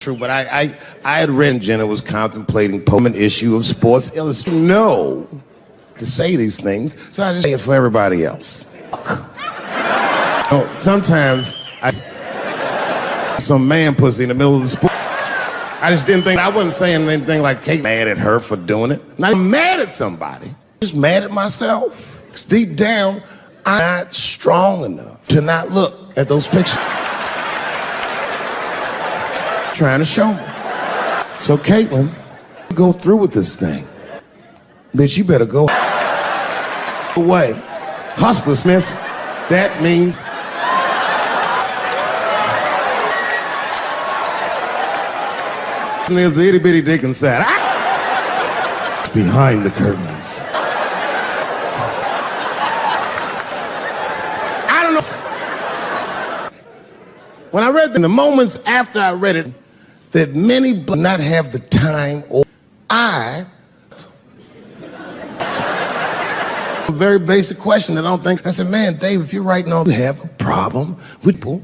True, but I had read Jenna was contemplating an issue of Sports Illustrated. No, to say these things, so I just say it for everybody else. Oh, sometimes some man pussy in the middle of the sport. I just didn't think I wasn't saying anything like Kate mad at her for doing it. Not even mad at somebody, just mad at myself. 'Cause deep down, I'm not strong enough to not look at those pictures. Trying to show me. So Caitlin, go through with this thing. Bitch, you better go away. Hustlessness, that means there's an itty bitty dick inside. Behind the curtains. I don't know. When I read the moments after I read it, that many do not have the time or a very basic question that I don't think. I said, man, Dave, if you're writing on, you have a problem with people.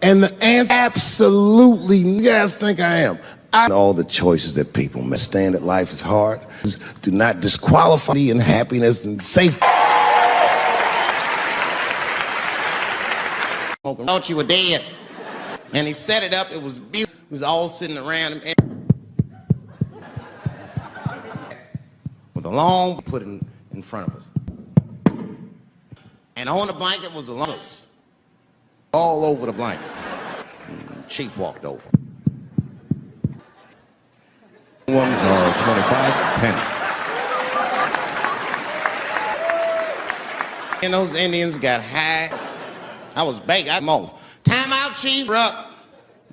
And the answer, absolutely, you guys think I am. I know all the choices that people understand that life is hard. Do not disqualify me in happiness and safety. Thought you were dead. And he set it up, it was beautiful. We was all sitting around him with a long put in front of us. And on the blanket was a lungs all over the blanket. Chief walked over. Ones are 25-10. And those Indians got high. I was baked. I'm off. Time out, Chief. We're up.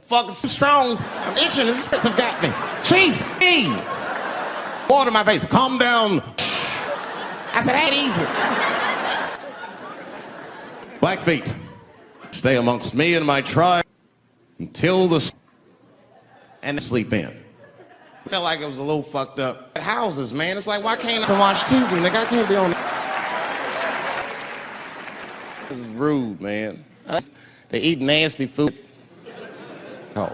Fucking strong. I'm itching. This have got me. Chief, hey. Water in my face. Calm down. I said, ain't easy. Blackfeet, stay amongst me and my tribe until the and sleep in. I felt like it was a little fucked up. Houses, man. It's like, why can't I watch TV? Nigga, I can't be on. This is rude, man. They eat nasty food. Oh,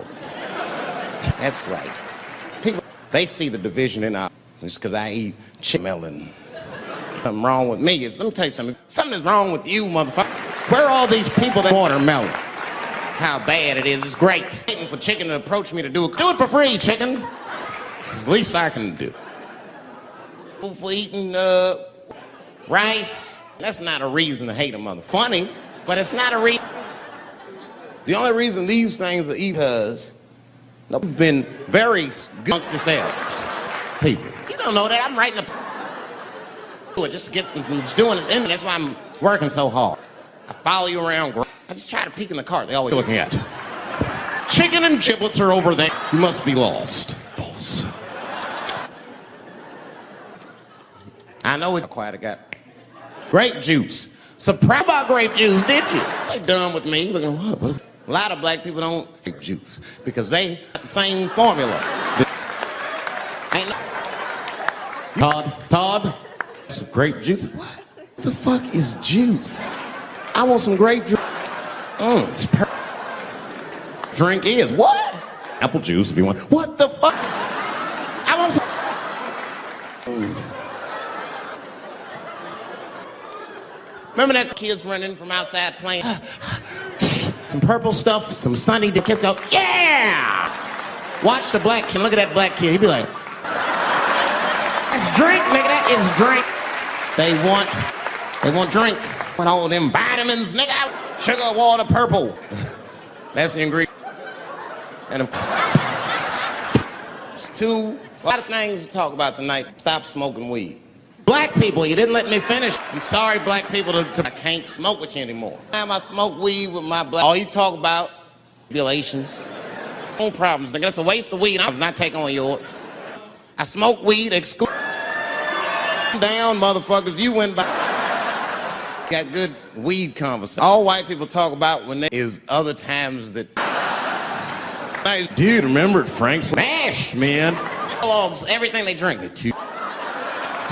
that's right. People, they see the division in our, just because I eat melon. Something wrong with me. Let me tell you something. Something is wrong with you, motherfucker. Where are all these people that watermelon? How bad it is. It's great. Waiting for chicken to approach me to do it. Do it for free, chicken. It's the least I can do. For eating rice, that's not a reason to hate a mother. Funny, but it's not a reason. The only reason these things are because we've been very good amongst yourselves, people. You don't know that. I'm writing a just to get doing this, and that's why I'm working so hard. I follow you around. I just try to peek in the car. They always looking at. Chicken and giblets are over there. You must be lost. Boss. I know it's quiet. I got grape juice. Surprised about grape juice, did you? They done with me. Looking, what is it? A lot of black people don't grape juice because they got the same formula. Ain't no... Todd. Some grape juice. What the fuck is juice? I want some grape juice. It's perfect. Drink is what? Apple juice if you want. What the fuck? I want some. Remember that kids running from outside playing? Some purple stuff, some sunny. The kids go, yeah! Watch the black kid. Look at that black kid. He'd be like, that's drink, nigga. That is drink. They want drink. Want all them vitamins, nigga. Sugar, water, purple. That's the ingredient. And there's a lot of things to talk about tonight. Stop smoking weed. Black people, you didn't let me finish. I'm sorry, black people, I can't smoke with you anymore. Time I smoke weed with my black. All you talk about, relations. No problems, nigga. That's a waste of weed. I'm not taking on yours. I smoke weed, exclude. Down, motherfuckers. You went by. Got good weed conversation. All white people talk about when there is other times that. Dude, remember Frank's smashed, man. Everything they drink.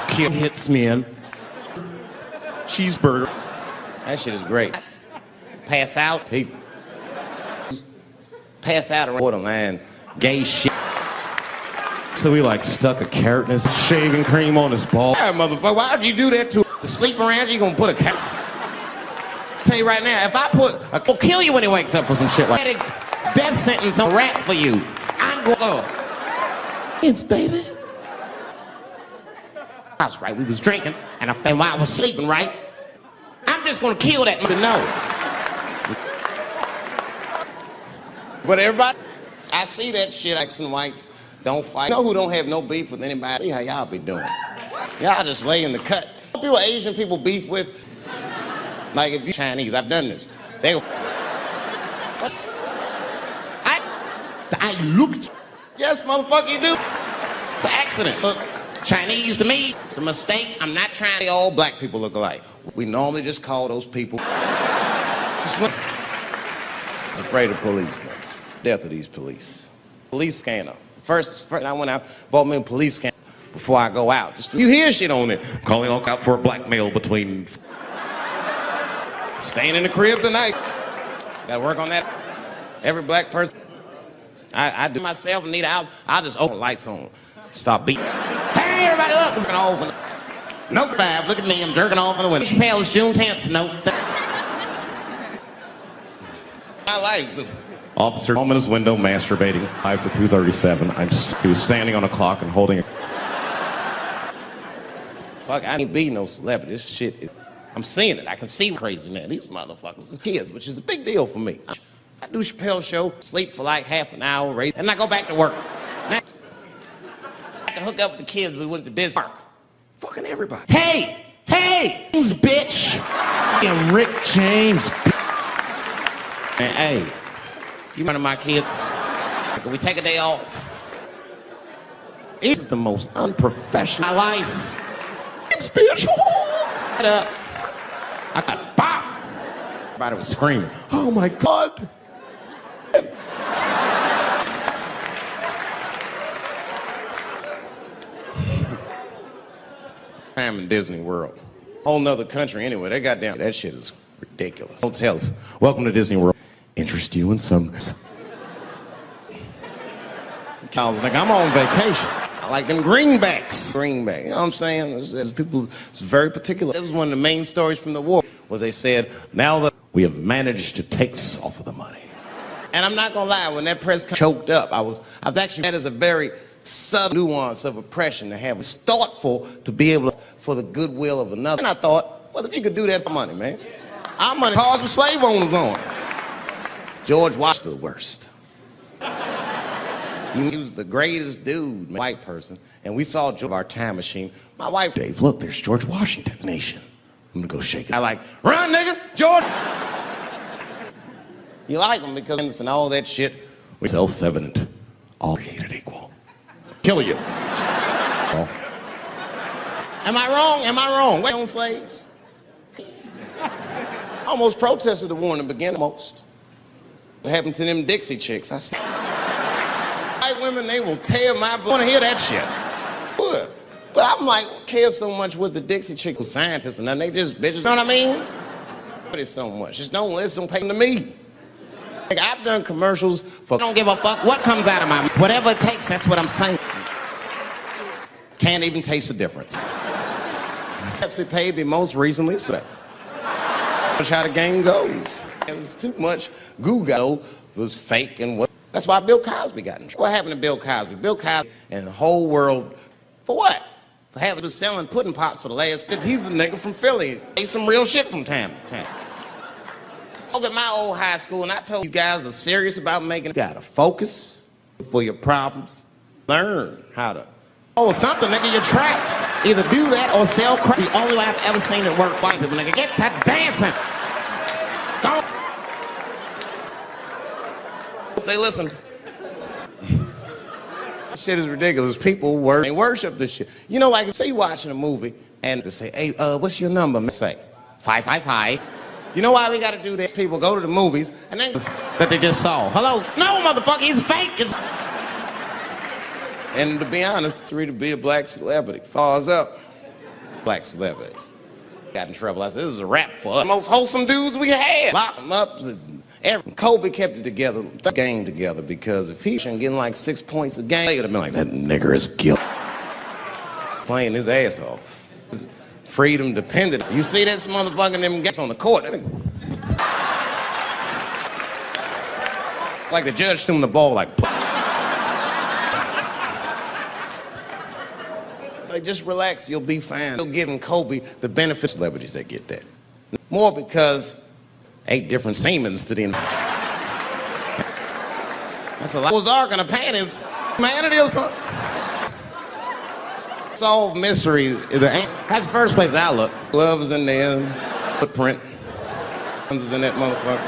Kill hits, man. Cheeseburger. That shit is great. Pass out, people. Pass out around the borderline. gay shit. So we like stuck a carrot in his shaving cream on his ball. Yeah, motherfucker, why'd you do that to sleep around you gonna put a cast? Tell you right now, if I I'll kill you when he wakes up for some shit like that. Death sentence on rap for you. I'm going it's baby. I was right, we was drinking, and while I was sleeping, right? I'm just gonna kill that mother, no. But everybody, I see that shit, X and whites. Don't fight. You know who don't have no beef with anybody? See how y'all be doing. Y'all just lay in the cut. People Asian people beef with, like if you Chinese, I've done this. They go, I looked. Yes, motherfucker, you do. It's an accident. Look, Chinese to me, it's a mistake. I'm not trying to say all black people look alike. We normally just call those people. Just look. I'm afraid of police now. Death of these police. Police scanner. First I went out, bought me a police scanner before I go out. Just, you hear shit on it. Calling all out for a blackmail between... Staying in the crib tonight. Gotta work on that. Every black person. I do myself and need out. I'll just open the lights on. Stop beating. Hey, everybody, look. It's open. Note 5, look at me. I'm jerking off in the window. Chappelle is June 10th. Note. My life. Officer home in his window masturbating. 5 to 2:37. He was standing on a clock and holding a... Fuck, I ain't be no celebrity. This shit, I'm seeing it. I can see crazy now. These motherfuckers are kids, which is a big deal for me. I do Chappelle show, sleep for like half an hour, and I go back to work. Now, I can hook up with the kids. We went to Disney Park. Fucking everybody. Hey, James, bitch. And Rick James. And hey, you one of my kids. Can we take a day off? This is the most unprofessional life. James, bitch. Shut up. I got pop. Everybody was screaming. Oh my God. I'm in Disney World. Whole nother country anyway. They got down. That shit is ridiculous. Hotels. Welcome to Disney World. Interest you in some. I was like, I'm on vacation. I like them greenbacks. Greenback. You know what I'm saying? It's people, it's very particular. That was one of the main stories from the war, was they said, now that we have managed to take off of the money. And I'm not gonna lie, when that press choked up, I was actually, that is a very subtle nuance of oppression to have. It's thoughtful to be able to, for the goodwill of another. And I thought, well, if you could do that for money, man. Our money cars with slave owners on. George Washington, the worst. He was the greatest dude, white person. And we saw our time machine. My wife, Dave, look, there's George Washington's nation. I'm gonna go shake it. I like, run, nigga, George. You like him because and all that shit. Self-evident, all created equal. Kill you. Oh. Am I wrong? Am I wrong? Wait on slaves. I almost protested the war in the beginning, almost. What happened to them Dixie chicks? I said, white women, they will tear my blood. I want to hear that shit. Good. But I'm like, care so much with the Dixie chick with scientists and nothing. They just bitches, you know what I mean? But it's so much. Just don't listen, don't pay to me. Like, I've done commercials for, I don't give a fuck what comes out of my mouth. Whatever it takes, that's what I'm saying. Can't even taste the difference. Pepsi paid me most recently, so that's how the game goes. It's too much Google was fake and what. That's why Bill Cosby got in trouble. What happened to Bill Cosby? Bill Cosby and the whole world, for what? For having been selling pudding pops for the last 50. He's a nigga from Philly. He some real shit from time to time. Look at my old high school, and I told you guys are serious about making. You gotta focus for your problems. Learn how to. Oh, something, nigga, you try. Either do that or sell crack. The only way I've ever seen it work, white people, nigga. Get that dancing. Go. They listened. This shit is ridiculous. People worship this shit. You know, like, say you're watching a movie and they say, hey, what's your number? Say, 555. You know why we gotta do this? People go to the movies and then that they just saw. Hello? No, motherfucker, he's fake. And to be honest, to be a black celebrity. Falls up. Black celebrities. Got in trouble. I said, this is a rap for us. The most wholesome dudes we had. Lock them up. Kobe kept it together, the game together, because if he wasn't getting like 6 points a game, they would have been like, that nigger is guilty. Playing his ass off. Freedom depended. You see this motherfucking them guys on the court. Like the judge threw him the ball like. Like, just relax, you'll be fine. Still giving Kobe the benefits. Celebrities that get that. More because 8 different semens to them. That's a lot. Ozark in the panties, humanity or something. Solve mystery. That's the first place I look. Glove is in there, footprint. Is in that motherfucker.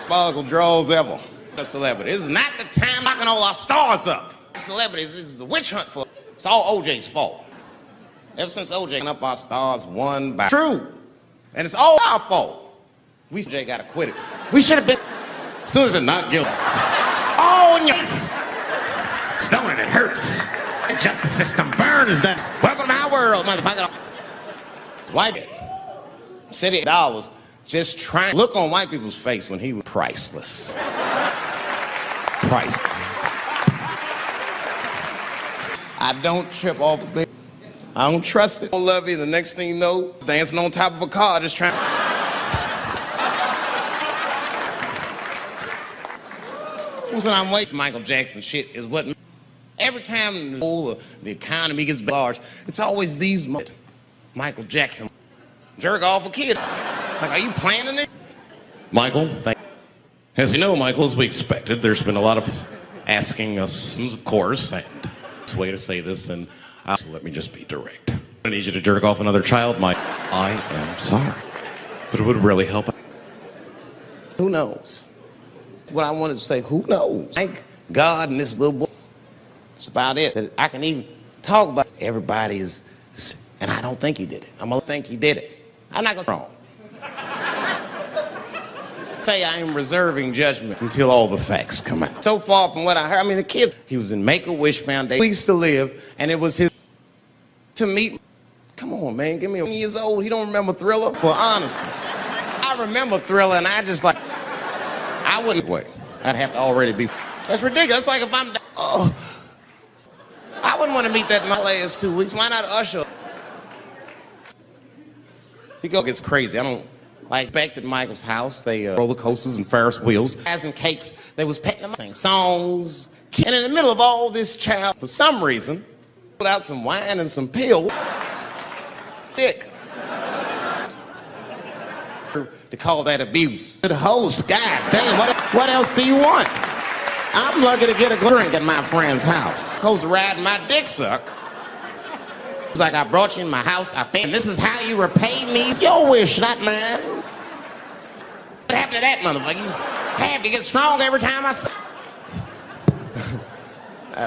Follicle draws ever. A celebrity. This is not the time knocking all our stars up. Celebrities, this is a witch hunt for. It's all OJ's fault. Ever since OJ up our stars one by true. And it's all our fault. We OJ got acquitted. We should have been. As soon as it's not guilty. Oh, in your face. Stoning, it hurts. The justice system burns that. Welcome to my world, motherfucker. White city dollars just trying. Look on white people's face when he was priceless. Priceless. I don't trip off the bed. I don't trust it. I don't love you. The next thing you know, dancing on top of a car, just trying. When I'm waiting, Michael Jackson shit is what. Every time the economy gets large, it's always these Michael Jackson jerk off a kid. Like, are you planning it? Michael, as you know, Michael, as we expected, there's been a lot of asking us, of course, and it's a way to say this, and so let me just be direct. I need you to jerk off another child, Mike. I am sorry, but it would really help. Who knows? What I wanted to say, who knows? Thank God and this little boy. That's about it. That I can even talk about. Everybody is, and I don't think he did it. I'm gonna think he did it. I'm not gonna say wrong. Say I am reserving judgment until all the facts come out. So far from what I heard, I mean, the kids, he was in Make-A-Wish Foundation, Weeks to Live, and it was his to meet. Come on, man, give me 1 years old. He don't remember Thriller? For honestly, I remember Thriller, and I just like, I wouldn't wait. I'd have to already be. That's ridiculous. That's like if I'm. Oh, I wouldn't want to meet that in my last 2 weeks. Why not Usher? He gets crazy. I don't. Like, back at Michael's house, they roller coasters and Ferris wheels. Pies and cakes, they was petting them, sing songs. And in the middle of all this, child, for some reason, pulled out some wine and some pills. Dick. To call that abuse. The host, God damn, what else do you want? I'm lucky to get a drink at my friend's house. Goes riding my dick suck. It's like, I brought you in my house, and this is how you repay me. It's your wish, not mine. What happened to that motherfucker? You just have to get strong every time I say.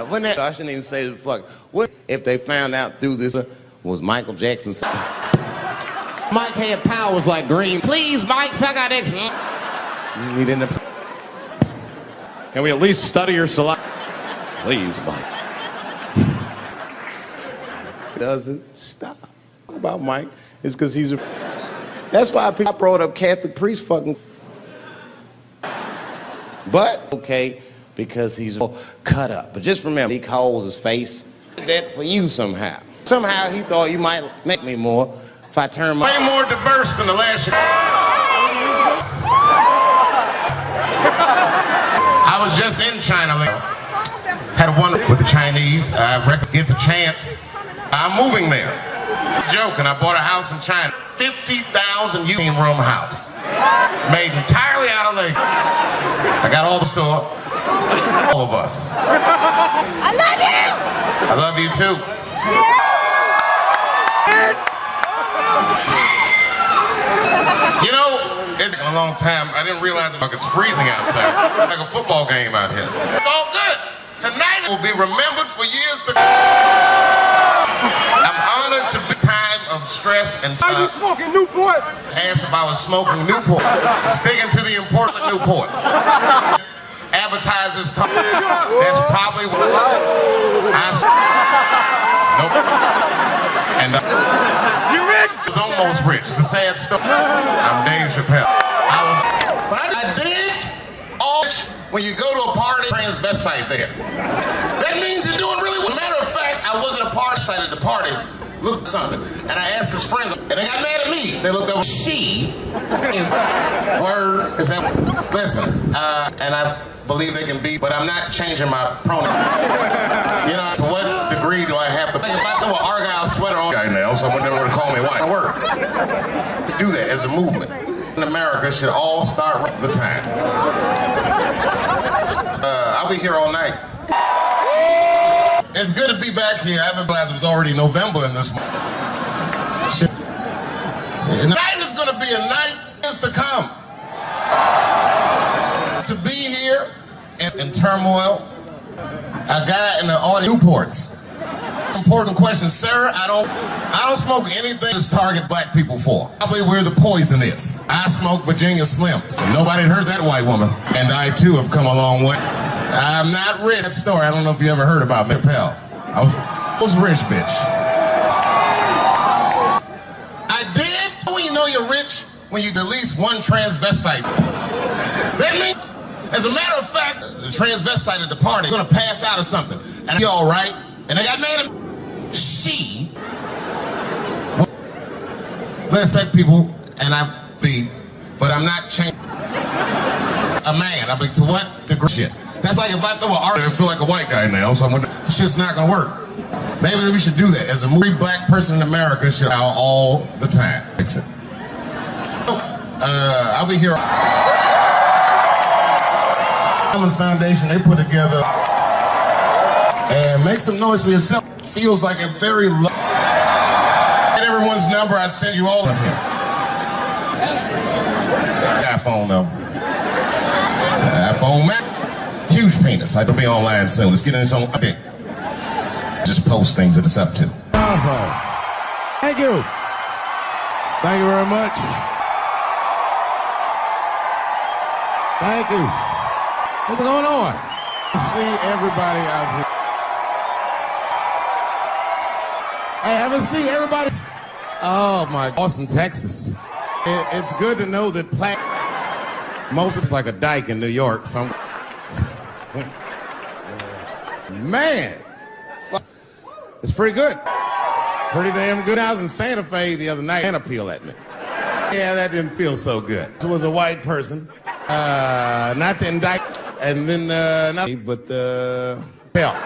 When that, I shouldn't even say the fuck. What if they found out through this was Michael Jackson's? Mike had powers like green. Please, Mike, suck our dicks. Need in the. Can we at least study your saliva? Please, Mike. Doesn't stop. About Mike is because he's a. That's why I brought up Catholic priest fucking. But okay, because he's cut up. But just remember, he calls his face. That for you somehow. Somehow he thought you might make me more if I turn my. Way more diverse than the last. I was just in China. Had a one with the Chinese. I reckon it's a chance. I'm moving there. Joke, and I bought a house in China. 50,000 room house. Made entirely out of labor. I got all the store. All of us. I love you! I love you too. You know, it's been a long time. I didn't realize it's freezing outside. Like a football game out here. It's all good. Tonight will be remembered for years to come. I'm honored to be time of stress and time. Are you smoking Newports? Asked if I was smoking Newport. Sticking to the important Newports. Advertisers talk. That's probably what nope. And you rich? I was almost rich. It's a sad story. I'm Dave Chappelle. I was. when you go to a party, transvestite there. That means you're doing really well. Matter of fact, I was at a party at the party, looked something, and I asked his friends, and they got mad at me. They looked over, she is word, is that, listen, and I believe they can be, but I'm not changing my pronoun. You know, to what degree do I have to, if I throw an Argyle sweater on guy now, someone never would call me white. Word. Do that as a movement. In America should all start the time. I'll be here all night. It's good to be back here. I haven't realized it was already November in this month. Tonight is going to be a night to come. To be here in turmoil, a guy in the audio Newports. Important question, sir. I don't smoke anything that's target black people for. Probably where the poison is. I smoke Virginia Slims, and nobody heard that white woman. And I too have come a long way. I'm not rich. That story, I don't know if you ever heard about Chappelle. I was rich, bitch. I did. When you know you're rich, when you at least one transvestite. That means, as a matter of fact, the transvestite at the party is gonna pass out or something. And you all right? And they got mad at me. She. Let's respect people, and I be, but I'm not changing. A man, I'm like, to what degree? Shit. That's like if I throw an artist and feel like a white guy now, so shit's not gonna work. Maybe we should do that. As a movie black person in America should out all the time. Fix it. I'll be here. Foundation, they put together and make some noise for yourself. Feels like a very low. Get everyone's number, I'd send you all of him. iPhone number. iPhone man. Huge penis. I will be online soon. Let's get in this on dick. Just post things that it's up to. Thank you. Thank you very much. Thank you. What's going on? See everybody out here. Hey, haven't seen everybody. Oh my, Austin, Texas. It's good to know that most of it's like a dike in New York. So man, it's pretty good. Pretty damn good. I was in Santa Fe the other night and appeal at me. Yeah, that didn't feel so good. It was a white person, not to indict, and then hell.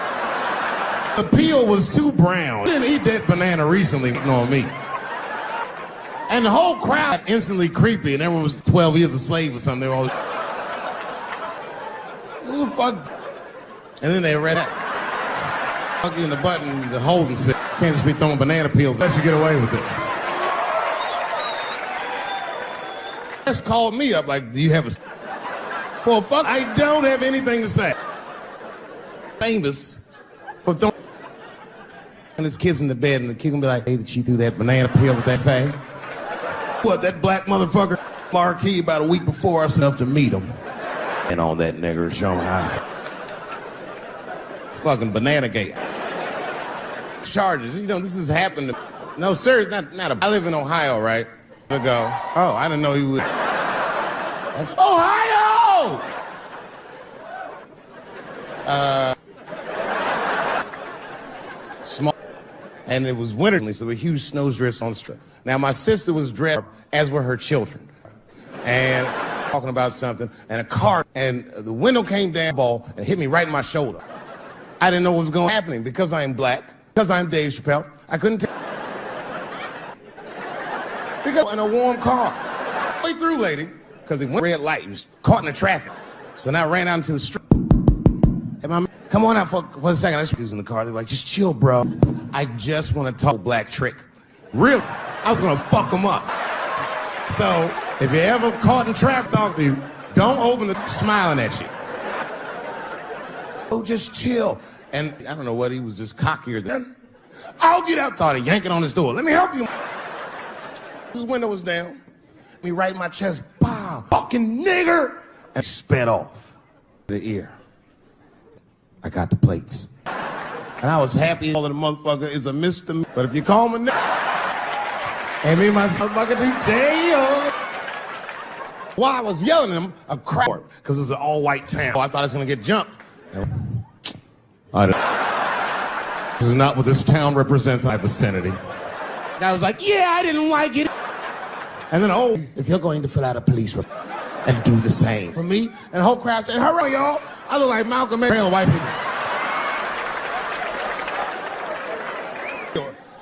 The peel was too brown. I didn't eat that banana recently, on me. And the whole crowd instantly creepy, and everyone was 12 years a slave or something. They were all, who the fuck? And then they read that. Fuck you in the button, the holding shit. Can't just be throwing banana peels. Let you get away with this. Just called me up like, do you have a... Well, fuck, I don't have anything to say. Famous for throwing... And his kids in the bed, and the kid gonna be like, hey, did she threw that banana peel with that fag? What, that black motherfucker marquee about a week before us enough to meet him. And all that nigger, show him how. Fucking banana gate. Charges, you know, this has happened to... No, sir, it's not I live in Ohio, right? Ago. Oh, I didn't know he would... That's Ohio! Small. And it was winter, so there were huge snowdrifts on the street. Now, my sister was dressed, as were her children. And talking about something, and a car, and the window came down, and hit me right in my shoulder. I didn't know what was going to happen because I am black, because I'm Dave Chappelle. I couldn't tell. Because in a warm car. Way through, lady, because it went red light. He was caught in the traffic. So now I ran out into the street. Hey, my man, come on out for a second. I was in the car. They were like, just chill, bro. I just want to talk black trick. Really? I was going to fuck them up. So if you're ever caught in traffic talking to you, don't open the smiling at you. Oh, just chill. And I don't know what, he was just cockier than. I'll get out, thought of yanking on his door. Let me help you. His window was down. Me right in my chest. Bah, fucking nigger. And sped off the ear. I got the plates. And I was happy all of the motherfucker is a misdemeanor. But if you call me nigger, and me and my motherfucker do jail. While I was yelling at him, a crowd, because it was an all-white town. I thought I was going to get jumped. This is not what this town represents in my vicinity. I was like, yeah, I didn't like it. And then, oh, if you're going to fill out a police report and do the same for me, and the whole crowd said, hurry, y'all. I look like Malcolm X. White people.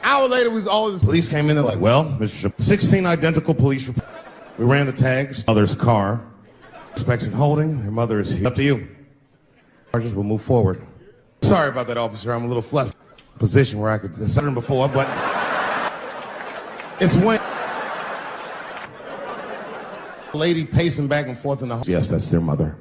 Hour later, all this police came in. They're like, well, Mr. 16 identical police reports. We ran the tags. Mother's car. Inspection holding. Your mother is here. Up to you. Charges will move forward. Sorry about that, officer. I'm a little flustered. Position where I could have said it before, but it's when a lady pacing back and forth in the hall. Yes, that's their mother.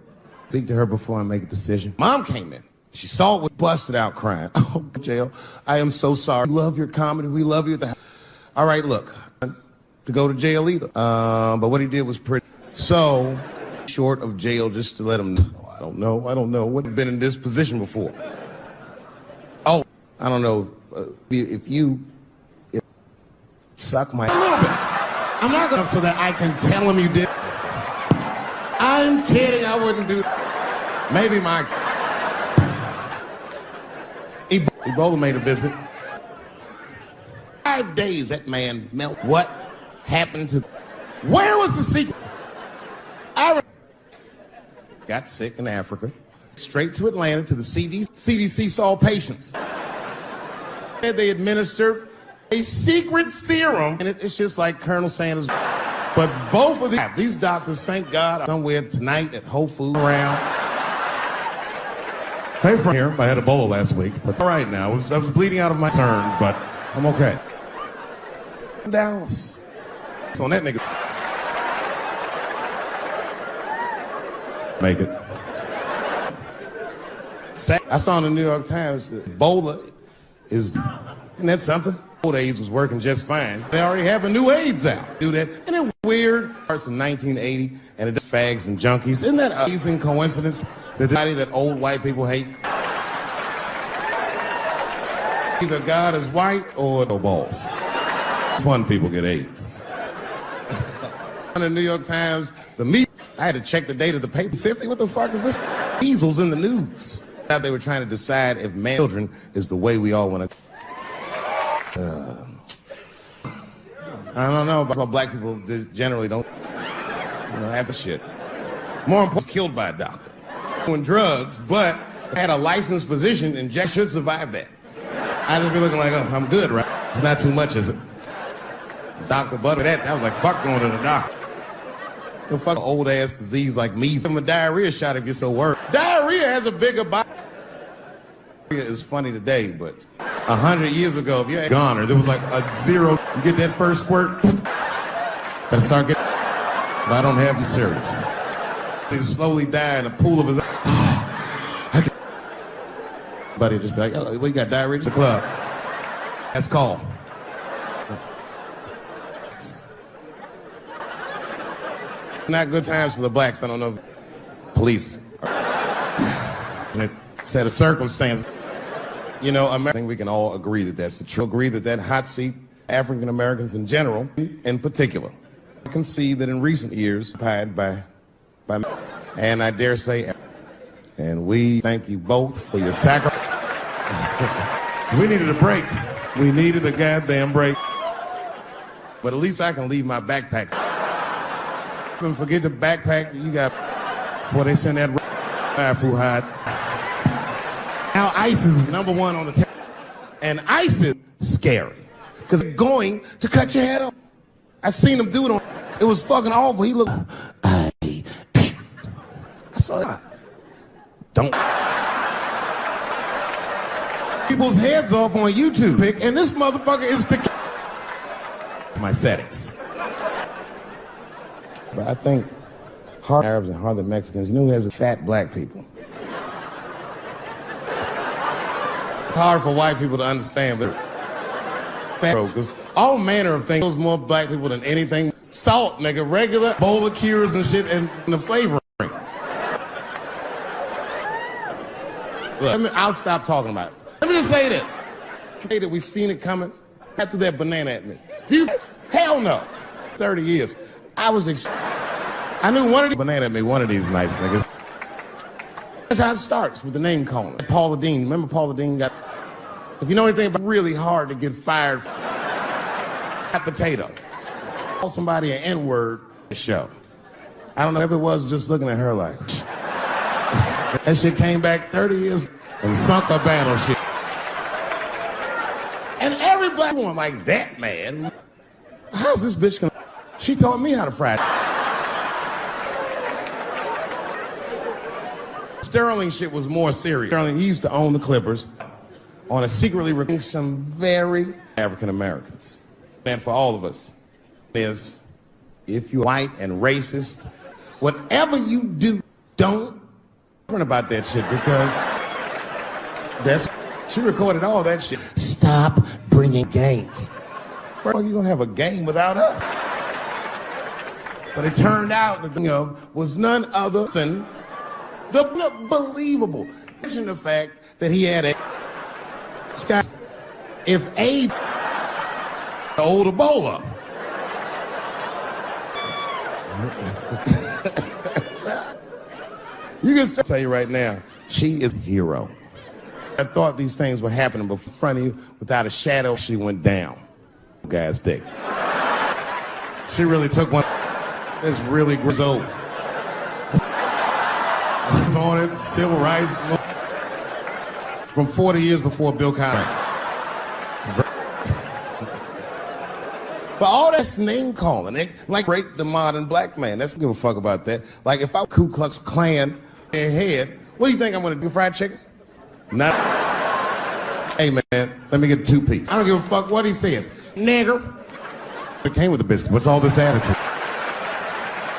Speak to her before I make a decision. Mom came in. She saw it, busted out crying. Oh, jail. I am so sorry. We love your comedy. We love you at the house. All right, look, to go to jail either. But what he did was pretty. So, short of jail, just to let him know. I don't know. What have been in this position before? Oh, I don't know. If suck my a little bit. I'm not gonna so that I can tell him you did. I'm kidding. I wouldn't do that. Maybe my Ebola made a visit. 5 days that man melt. What happened to? Where was the secret? I got sick in Africa. Straight to Atlanta to the CDC. CDC saw patients. They administered a secret serum, and it's just like Colonel Sanders. But both of these doctors, thank God, are somewhere tonight at Whole Foods around. Hey, from here, I had Ebola last week, but all right now. I was bleeding out of my CERN, but I'm okay. Dallas. It's on that nigga. Make it. I saw in the New York Times that Ebola isn't that something? Old AIDS was working just fine. They already have a new AIDS out. Do that. And it weird. Starts in 1980, and it's fags and junkies. Isn't that an amazing coincidence that old white people hate? Either God is white or no balls. Fun people get AIDS. In the New York Times, I had to check the date of the paper. 50? What the fuck is this? Measles in the news. They were trying to decide if children is the way we all want to. I don't know about black people generally don't have the shit. More important, killed by a doctor. Doing drugs, but had a licensed physician and just should survive that. I just be looking like, oh, I'm good, right? It's not too much, is it? Doctor Butter, I was like, fuck going to the doctor. The fuck old ass disease like me. Some of diarrhea shot if you're so worried. Diarrhea has a bigger body. Diarrhea is funny today, but 100 years ago, if you had gone or there was like a zero, you get that first squirt, better start getting. But I don't have them serious. They slowly die in a pool of his. Buddy just be like, oh, well, you got diarrhea at the club. That's call. Not good times for the blacks. I don't know. Police. In a set of circumstances. You know, I think we can all agree that that's the truth. Agree that hot seat, African Americans in general, in particular, I can see that in recent years, occupied by and I dare say, and we thank you both for your sacrifice. We needed a break. We needed a goddamn break. But at least I can leave my backpack. Don't forget the backpack that you got before they send that food hot. Now ISIS is number one on the table. And ISIS is scary. Because they're going to cut your head off. I've seen them do it on. It was fucking awful. He looked. I saw that. Don't. People's heads off on YouTube. And this motherfucker is the. My settings. But I think hard Arabs and hard Mexicans, you know who has the fat black people? It's hard for white people to understand, but fat, because all manner of things, more black people than anything. Salt, nigga, regular bowl of cures and shit, and the flavoring. Look, I'll stop talking about it. Let me just say this. Hey, that we've seen it coming. After that banana at me. Do you? Hell no. 30 years. I was I knew one of these banana me one of these nice niggas. That's how it starts, with the name calling. Paula Dean, remember Paula Dean got... If you know anything about really hard to get fired for a potato. Call somebody an N-word show. I don't know if it was just looking at her like... That shit came back 30 years and sunk a battleship. And every black woman like, that man, how's this bitch gonna... She taught me how to fry it. Sterling shit was more serious. Sterling, he used to own the Clippers on a secretly recruiting some very African Americans. And for all of us, is if you're white and racist, whatever you do, don't about that shit, because that's... She recorded all that shit. Stop bringing games. How are you gonna have a game without us? But it turned out that the was none other than the unbelievable. Mention the fact that he had a... If a... old Ebola. You can say, I'll tell you right now, she is a hero. I thought these things were happening before in front of you. Without a shadow, she went down. Guy's dick. She really took one that's really grizzled. Was on it, civil rights, from 40 years before Bill Cosby. But all that's name calling, like rape the modern black man. Let's give a fuck about that. Like if I Ku Klux Klan their head, what do you think I'm gonna do? Fried chicken? Not. Hey man, let me get a 2-piece. I don't give a fuck what he says. Nigger. It came with the biscuit. What's all this attitude?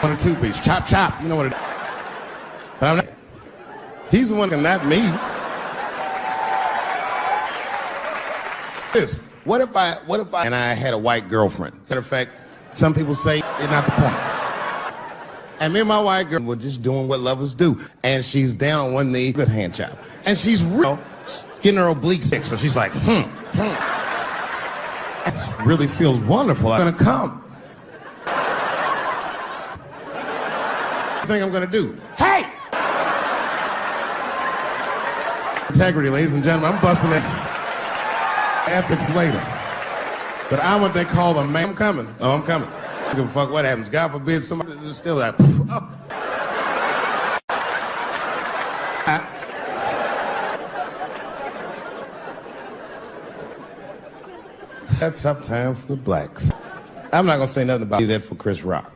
On a 2-piece. Chop chop. You know what it is. But I'm not. He's the one, not me. This. What if I and I had a white girlfriend? Matter of fact, some people say it's not the point. And me and my white girl were just doing what lovers do. And she's down on one knee, good hand job. And she's getting her oblique sick, so she's like, This really feels wonderful. I'm gonna come. What do you think I'm gonna do? Hey! Integrity, ladies and gentlemen, I'm busting this. Ethics later. But I'm what they call a man. I'm coming. Oh, I'm coming. I don't give a fuck what happens. God forbid somebody is still like, oh. That's a tough time for the blacks. I'm not gonna say nothing about that for Chris Rock.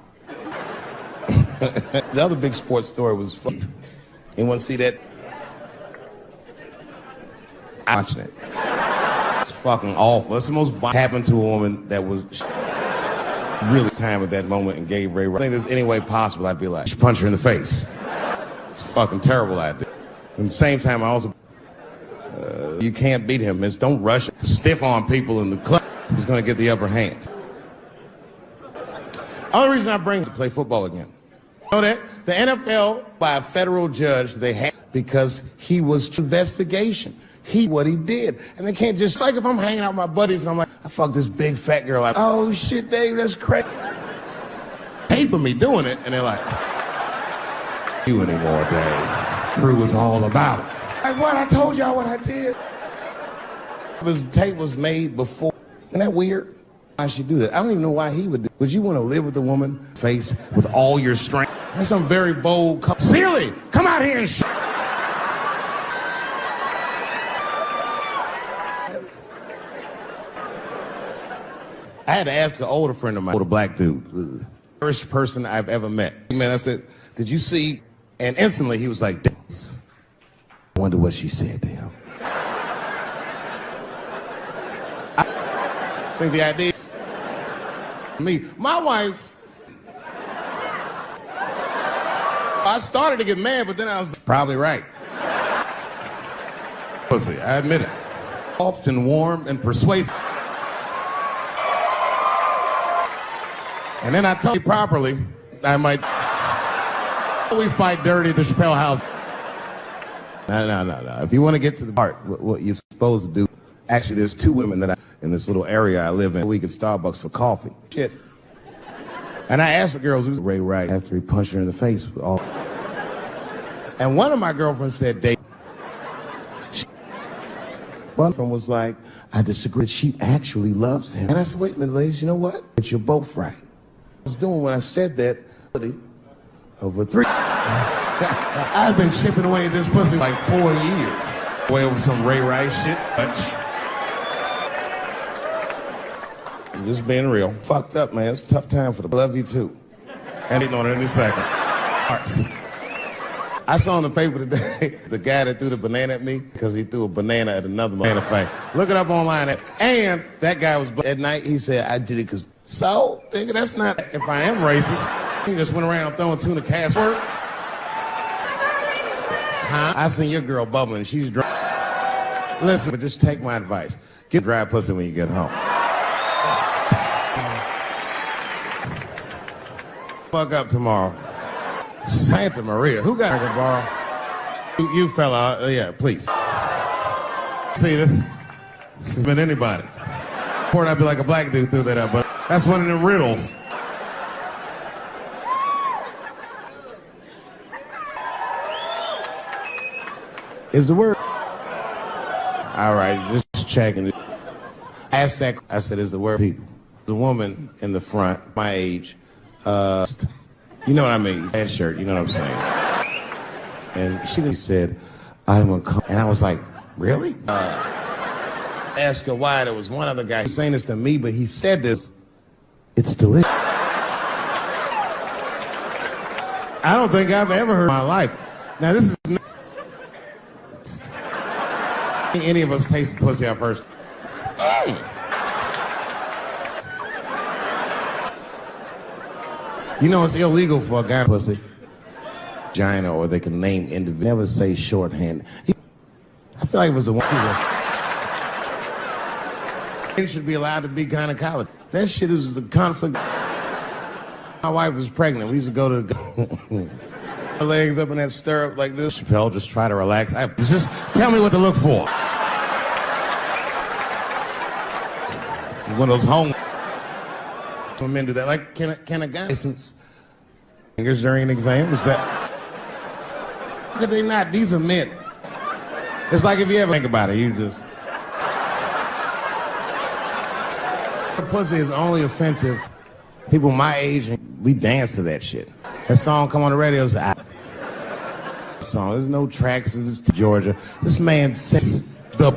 The other big sports story was fun. Anyone see that? Watching it. It's fucking awful. That's the most happened to a woman that was really time at that moment and gave Ray Rock. I think there's any way possible I'd be like, punch her in the face. It's a fucking terrible idea. At the same time, I also, you can't beat him. It's don't rush it. Stiff on people in the club. He's gonna get the upper hand. Only reason I bring him to play football again. You know that? The NFL, by a federal judge, they had because he was investigation. What he did. And they can't just, like if I'm hanging out with my buddies and I'm like, I fucked this big fat girl. Like, oh shit, Dave, that's crazy. Paper me doing it, and they're like, you anymore, Dave. Crew was all about it. Like what? I told y'all what I did. The tape was made before. Isn't that weird? Why should do that? I don't even know why he would do it. Would you want to live with a woman face with all your strength? That's some very bold. Sealy, come out here and I had to ask an older friend of mine, older black dude, the first person I've ever met. Man, I said, did you see? And instantly he was like, I wonder what she said to him. I think the idea is me. My wife, I started to get mad, but then I was probably right. Pussy, I admit it. Often warm and persuasive. And then I tell you properly, I might. We fight dirty at the Chappelle house. No. If you want to get to the part, what you're supposed to do, actually, there's 2 women that in this little area I live in. We get Starbucks for coffee. Shit. And I asked the girls who's Ray Rice after he punched her in the face with all. And one of my girlfriends said, Dave. One of them was like, I disagree. She actually loves him. And I said, wait a minute, ladies, you know what? But you're both right. I was doing when I said that over 3. I've been chipping away at this pussy like 4 years. Way over some Ray Rice shit. I'm just being real. Fucked up, man. It's a tough time for the. Love you too. And eating on it any second. Hearts. I saw in the paper today the guy that threw the banana at me because he threw a banana at another banana fight. Look it up online. And that guy was at night. He said, I did it because. So, nigga, that's not. If I am racist, he just went around throwing tuna cast work. Huh? I seen your girl bubbling. She's drunk. Listen, but just take my advice. Get dry pussy when you get home. Fuck up tomorrow. Santa Maria. Who got her borrow? You fella. Yeah, please. See this? This has been anybody. Or I'd be like a black dude threw that up, but that's one of them riddles. Is the word? All right, just checking. I asked that. I said, is the word people? The woman in the front, my age, you know what I mean? Bad shirt, you know what I'm saying? And she said, I'm uncomfortable. And I was like, really? Asked her why. There was one other guy saying this to me, but he said this. It's delicious. I don't think I've ever heard in my life. Now, this is not any of us tasted pussy our first. You know, it's illegal for a guy to pussy vagina, or they can name individuals. Never say shorthand. I feel like it was a one. Men should be allowed to be gynecologist. That shit is a conflict. My wife was pregnant. We used to go to her legs up in that stirrup like this. Chappelle, just try to relax. Just tell me what to look for. One of those home. When men do that, like, can a guy license fingers during an exam? Is that? How could they not? These are men. It's like if you ever think about it, you just. Pussy is only offensive. People my age, we dance to that shit. That song come on the radio, it's a song. There's no tracks. It's Georgia. This man says the.